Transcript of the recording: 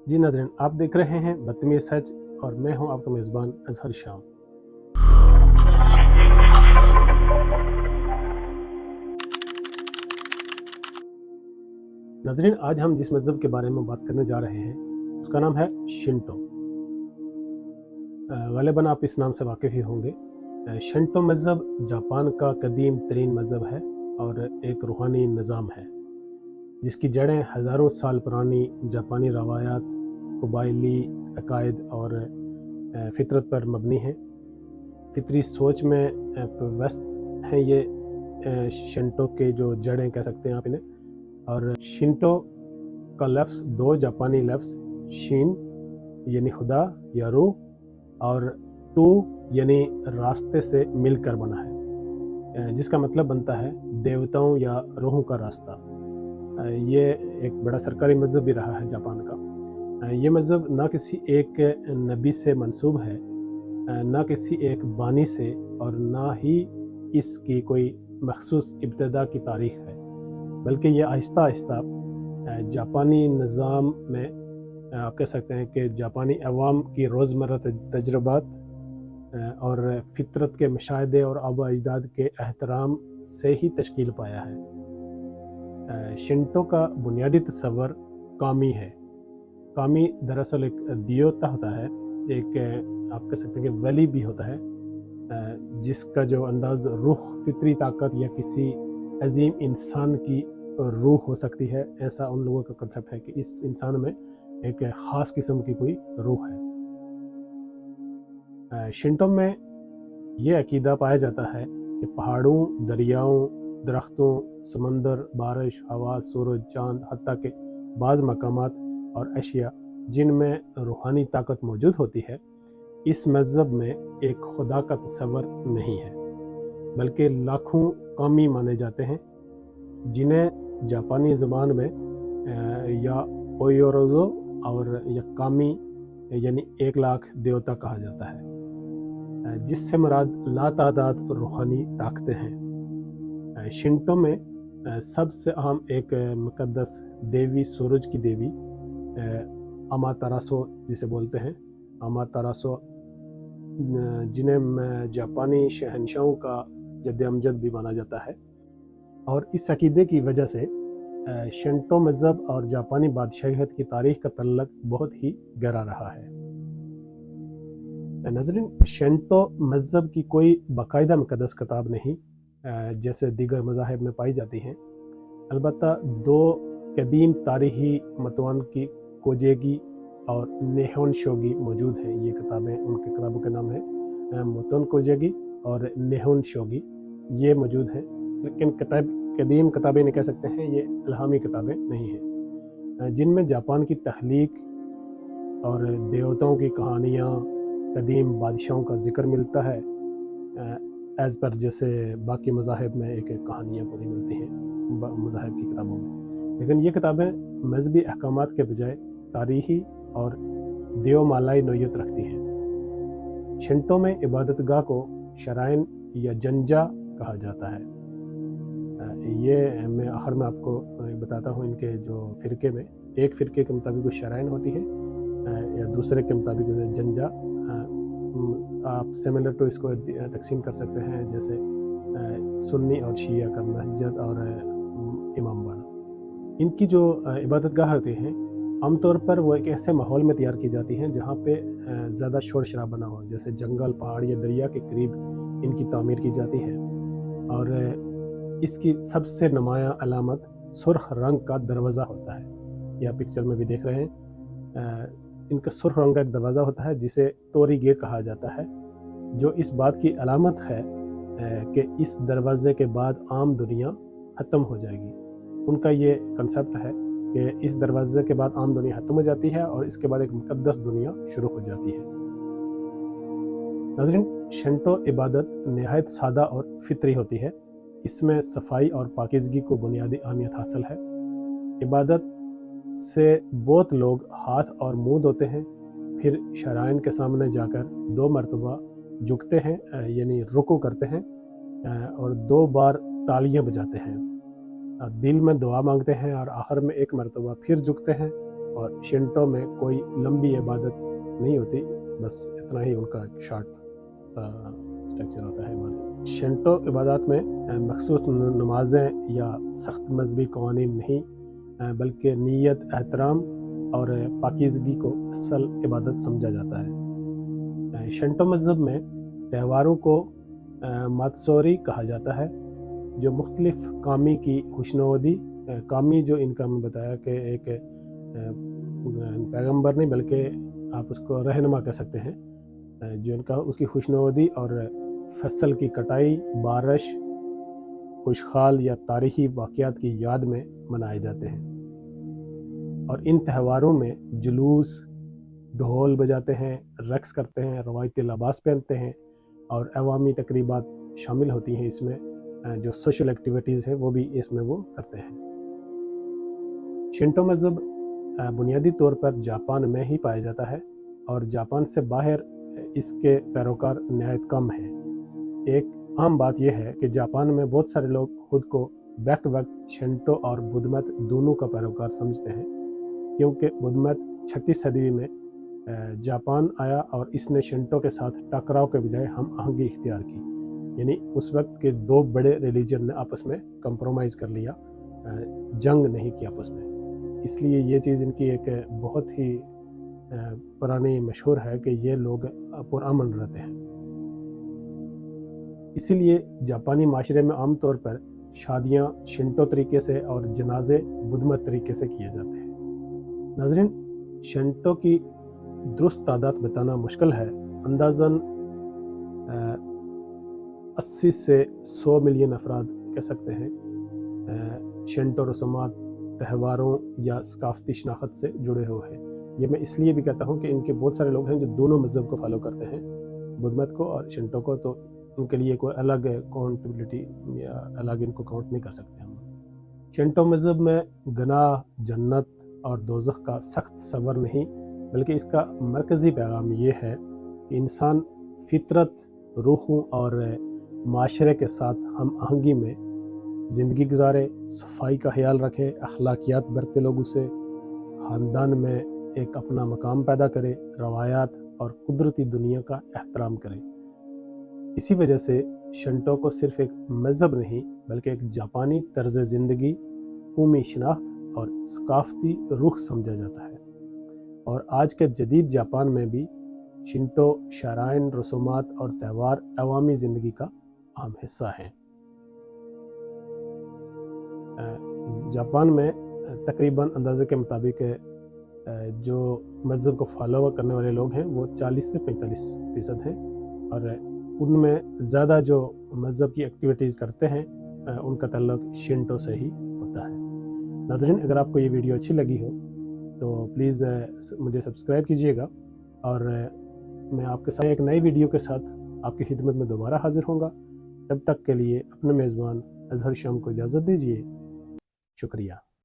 जी नाज़रीन, आप देख रहे हैं बदतमीज़ सच और मैं हूं आपका मेज़बान अज़हर शाम। नाज़रीन, आज हम जिस मज़हब के बारे में बात करने जा रहे हैं उसका नाम है शिंटो। ग़ालिबन आप इस नाम से वाकिफ़ ही होंगे। शिंटो मज़हब जापान का कदीम तरीन मज़हब है और एक रूहानी निज़ाम है जिसकी जड़ें हज़ारों साल पुरानी जापानी रवायात, कबायली अकायद और फ़ितरत पर मबनी हैं। फ़ितरी सोच में व्यस्त हैं ये शिंटो के जो जड़ें कह सकते हैं आप इन्हें। और शिंटो का लफ्ज़ दो जापानी लफ्ज़ शिन यानी खुदा या रूह और टू यानी रास्ते से मिलकर बना है, जिसका मतलब बनता है देवताओं या रूहों का रास्ता। ये एक बड़ा सरकारी मज़हब भी रहा है जापान का। ये मज़हब ना किसी एक नबी से मंसूब है, ना किसी एक बानी से, और ना ही इसकी कोई मखसूस इब्तिदा की तारीख़ है, बल्कि ये आहिस्ता आहिस्ता जापानी निज़ाम में आप कह सकते हैं कि जापानी अवाम की रोज़मर्रा तजुर्बात और फ़ितरत के मुशाहदे और आबा अजदाद के एहतराम से ही तश्कील पाया है। शिंटो का बुनियादी तस्वर कामी है। कामी दरअसल एक दियोता होता है, एक आप कह सकते हैं कि वली भी होता है, जिसका जो अंदाज़ रूह, फ़ितरी ताकत या किसी अजीम इंसान की रूह हो सकती है, ऐसा उन लोगों का कंसेप्ट है कि इस इंसान में एक ख़ास किस्म की कोई रूह है। शिंटो में ये अकीदा पाया जाता है कि पहाड़ों, दरियाओं, दरख्तों, समंदर, बारिश, हवा, सूरज, चाँद, हत्ता के बाज़ मकामात और अशिया जिनमें रूहानी ताकत मौजूद होती है, इस मज़हब में एक खुदा का तस्वर नहीं है, बल्कि लाखों कामी माने जाते हैं, जिन्हें जापानी ज़बान में या ओयोरोज़ो और या कामी यानी 1,00,000 देवता कहा जाता है, जिससे मुराद लातादाद रूहानी ताकतें हैं। शिंटो में सबसे अहम एक मुक़द्दस देवी, सूरज की देवी अमातरासो जिसे बोलते हैं, अमातरासो, जिन्हें जापानी शहंशाहों का जद्द-ए-अमजद भी माना जाता है। और इस अकीदे की वजह से शिंटो मज़हब और जापानी बादशाहियत की तारीख़ का तल्लुक़ बहुत ही गहरा रहा है। नाज़रीन, शिंटो मज़हब की कोई बाकायदा मुक़द्दस किताब नहीं जैसे दीगर मज़ाहिब में पाई जाती हैं। अलबत्ता दो कदीम तारीख़ी मतवान की कोजेगी और नेहोन शोगी मौजूद हैं। ये किताबें, उनकी किताबों के नाम है मोतोन कोजेगी और नेहोन शोगी, ये मौजूद हैं। लेकिन कदीम किताबें नहीं कह सकते हैं, ये इल्हामी किताबें नहीं हैं, जिनमें जापान की तख्लीक और देवताओं की कहानियाँ, कदीम बादशाहों का ज़िक्र मिलता है, एज़ पर जैसे बाकी मज़ाहिब में एक एक कहानियाँ पूरी मिलती हैं मज़ाहिब की किताबों में। लेकिन ये किताबें मज़हबी अहकामात के बजाय तारीख़ी और देवमालाई नोयत रखती हैं। शिंटो में इबादतगाह को शराइन या जंजा कहा जाता है। ये मैं आखिर में आपको बताता हूँ इनके जो फ़िरके में, एक फ़िरके के मुताबिक वो शराइन होती है या दूसरे के मुताबिक जंजा। आप सिमिलर टू इसको तकसीम कर सकते हैं जैसे सुन्नी और शिया का मस्जिद और इमामबाड़ा। इनकी जो इबादतगाह होती हैं, आमतौर पर वो एक ऐसे माहौल में तैयार की जाती हैं जहाँ पे ज़्यादा शोर शराबा ना हो, जैसे जंगल, पहाड़ या दरिया के करीब इनकी तामीर की जाती है। और इसकी सबसे नुमायाँ अलामत सुर्ख रंग का दरवाज़ा होता है, ये आप पिक्चर में भी देख रहे हैं। इनका सुर्ख रंग का एक दरवाज़ा होता है जिसे तोरी गेट कहा जाता है, जो इस बात की अलामत है कि इस दरवाज़े के बाद आम दुनिया ख़त्म हो जाएगी। उनका ये कंसेप्ट है कि इस दरवाज़े के बाद आम दुनिया ख़त्म हो जाती है और इसके बाद एक मुक़द्दस दुनिया शुरू हो जाती है। नाज़रीन, शिंटो इबादत नहायत सादा और फ़ितरी होती है। इसमें सफाई और पाकीज़गी को बुनियादी अहमियत हासिल है। इबादत से बहुत लोग हाथ और मुँह धोते हैं, फिर शराइन के सामने जाकर 2 मरतबा झुकते हैं, यानी रुकू करते हैं, और 2 बार तालियां बजाते हैं, दिल में दुआ मांगते हैं और आखिर में 1 मरतबा फिर झुकते हैं اور شنٹو میں کوئی لمبی عبادت نہیں ہوتی، بس اتنا ہی ان کا ایک شارٹ سا اسٹرکچر ہوتا ہے۔ شنٹو عبادات میں مخصوص نمازیں یا سخت مذہبی قوانین نہیں، بلکہ نیت، احترام اور پاکیزگی کو اصل عبادت سمجھا جاتا ہے۔ شنٹو مذہب میں تہواروں کو ماتسوری کہا جاتا ہے، جو مختلف کامی کی خوشنودی، کامی جو ان کا میں بتایا کہ ایک پیغمبر نہیں بلکہ آپ اس کو رہنما کہہ سکتے ہیں، جو ان کا اس کی خوشنودی اور فصل کی کٹائی، بارش، خوشحال یا تاریخی واقعات کی یاد میں منائے جاتے ہیں۔ اور ان تہواروں میں جلوس، ڈھول بجاتے ہیں، رقص کرتے ہیں، روایتی لباس پہنتے ہیں اور عوامی تقریبات شامل ہوتی ہیں۔ اس میں جو سوشل ایکٹیویٹیز ہیں وہ بھی اس میں وہ کرتے ہیں۔ شنٹو مذہب بنیادی طور پر جاپان میں ہی پایا جاتا ہے اور جاپان سے باہر اس کے پیروکار نہایت کم ہیں۔ ایک عام بات یہ ہے کہ جاپان میں بہت سارے لوگ خود کو بیک وقت شنٹو اور بدھ مت دونوں کا پیروکار سمجھتے ہیں، کیونکہ بدھ مت 6 صدی میں جاپان آیا اور اس نے شنٹو کے ساتھ ٹکراؤ کے بجائے ہم آہنگی اختیار کی، یعنی اس وقت کے 2 بڑے ریلیجن نے آپس میں کمپرومائز کر لیا، جنگ نہیں کی آپس میں۔ اس لیے یہ چیز ان کی ایک بہت ہی پرانی مشہور ہے کہ یہ لوگ پرامن رہتے ہیں۔ اسی لیے جاپانی معاشرے میں عام طور پر شادیاں شنٹو طریقے سے اور جنازے بدھ مت طریقے سے کیے جاتے ہیں۔ ناظرین، شنٹو کی درست تعداد بتانا مشکل ہے، اندازاً 80 سے 100 ملین افراد کہہ سکتے ہیں شنٹو رسومات، تہواروں یا ثقافتی شناخت سے جڑے ہوئے ہیں۔ یہ میں اس لیے بھی کہتا ہوں کہ ان کے بہت سارے لوگ ہیں جو دونوں مذہب کو فالو کرتے ہیں، بدھ مت کو اور شنٹو کو، تو ان کے لیے کوئی الگ کاؤنٹیبلٹی یا الگ ان کو کاؤنٹ نہیں کر سکتے ہم۔ شنٹو مذہب میں گناہ، جنت اور دوزخ کا سخت تصور نہیں، بلکہ اس کا مرکزی پیغام یہ ہے کہ انسان فطرت، روحوں اور معاشرے کے ساتھ ہم آہنگی میں زندگی گزارے، صفائی کا خیال رکھے، اخلاقیات برتے، لوگوں سے خاندان میں ایک اپنا مقام پیدا کرے، روایات اور قدرتی دنیا کا احترام کرے۔ اسی وجہ سے شنٹو کو صرف ایک مذہب نہیں بلکہ ایک جاپانی طرز زندگی، قومی شناخت اور ثقافتی روح سمجھا جاتا ہے۔ اور آج کے جدید جاپان میں بھی شنٹو شرائن، رسومات اور تہوار عوامی زندگی کا اہم حصہ ہیں۔ جاپان میں تقریباً اندازے کے مطابق جو مذہب کو فالو کرنے والے لوگ ہیں وہ 40 سے 45% ہیں، اور ان میں زیادہ جو مذہب کی ایکٹیویٹیز کرتے ہیں ان کا تعلق شنٹو سے ہی ہوتا ہے۔ ناظرین، اگر آپ کو یہ ویڈیو اچھی لگی ہو تو پلیز مجھے سبسکرائب کیجیے گا، اور میں آپ کے ساتھ ایک نئی ویڈیو کے ساتھ آپ کی خدمت میں دوبارہ حاضر ہوں گا۔ تب تک کے لیے اپنے میزبان اظہر شام کو اجازت دیجیے۔ شکریہ۔